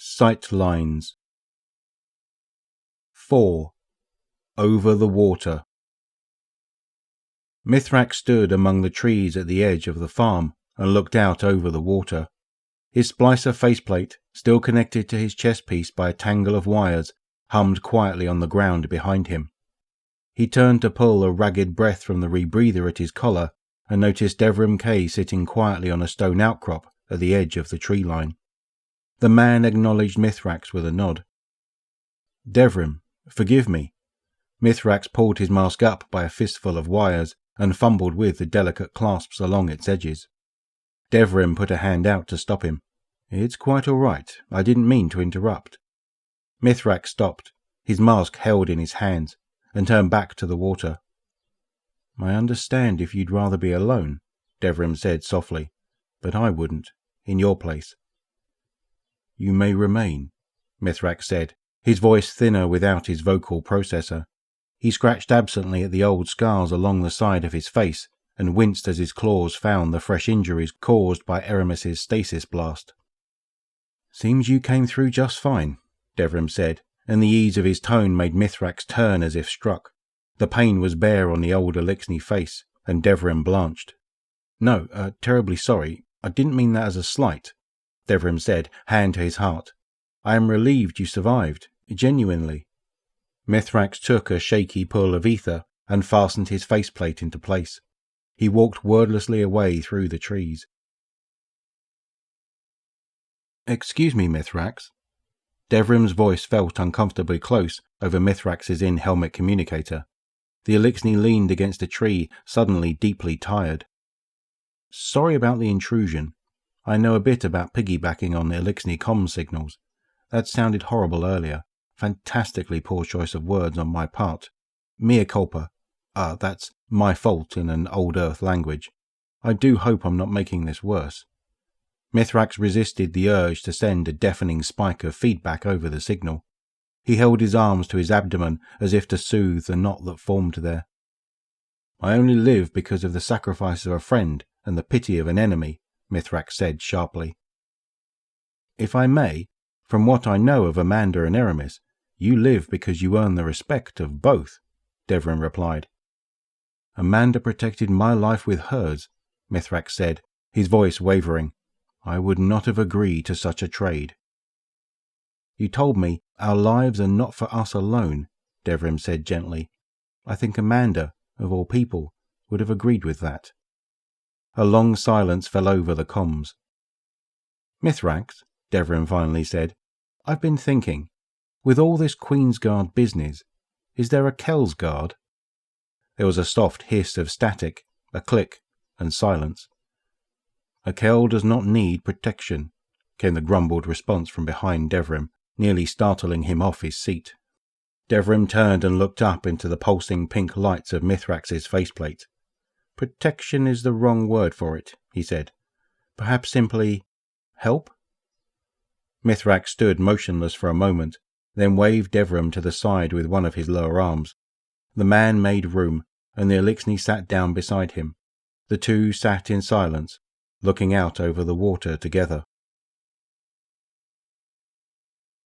Sightlines. 4. Over the water. Mithrak stood among the trees at the edge of the farm and looked out over the water. His splicer faceplate, still connected to his chest piece by a tangle of wires, hummed quietly on the ground behind him. He turned to pull a ragged breath from the rebreather at his collar and noticed Devrim Kay sitting quietly on a stone outcrop at the edge of the tree line. The man acknowledged Mithrax with a nod. "Devrim, forgive me." Mithrax pulled his mask up by a fistful of wires and fumbled with the delicate clasps along its edges. Devrim put a hand out to stop him. "It's quite all right. I didn't mean to interrupt." Mithrax stopped, his mask held in his hands, and turned back to the water. "I understand if you'd rather be alone," Devrim said softly, "but I wouldn't, in your place." "You may remain," Mithrax said, his voice thinner without his vocal processor. He scratched absently at the old scars along the side of his face and winced as his claws found the fresh injuries caused by Eramis's stasis blast. "Seems you came through just fine," Devrim said, and the ease of his tone made Mithrax turn as if struck. The pain was bare on the old Elixni face, and Devrim blanched. "No, terribly sorry. I didn't mean that as a slight," Devrim said, hand to his heart. "I am relieved you survived, genuinely." Mithrax took a shaky pull of ether and fastened his faceplate into place. He walked wordlessly away through the trees. "Excuse me, Mithrax." Devrim's voice felt uncomfortably close over Mithrax's in-helmet communicator. The Elixni leaned against a tree, suddenly deeply tired. "Sorry about the intrusion. I know a bit about piggybacking on the Elixni comm signals. That sounded horrible earlier. Fantastically poor choice of words on my part. Mea culpa. That's my fault in an old Earth language. I do hope I'm not making this worse." Mithrax resisted the urge to send a deafening spike of feedback over the signal. He held his arms to his abdomen as if to soothe the knot that formed there. "I only live because of the sacrifice of a friend and the pity of an enemy," Mithrax said sharply. "If I may, from what I know of Amanda and Eramis, you live because you earn the respect of both," Devrim replied. "Amanda protected my life with hers," Mithrax said, his voice wavering. "I would not have agreed to such a trade." "You told me our lives are not for us alone," Devrim said gently. "I think Amanda, of all people, would have agreed with that." A long silence fell over the comms. "Mithrax," Devrim finally said, "I've been thinking, with all this Queensguard business, is there a Kelsguard?" There was a soft hiss of static, a click, and silence. "A Kel does not need protection," came the grumbled response from behind Devrim, nearly startling him off his seat. Devrim turned and looked up into the pulsing pink lights of Mithrax's faceplate. "Protection is the wrong word for it," he said. "Perhaps simply help?" Mithrax stood motionless for a moment, then waved Devrim to the side with one of his lower arms. The man made room, and the Elixni sat down beside him. The two sat in silence, looking out over the water together.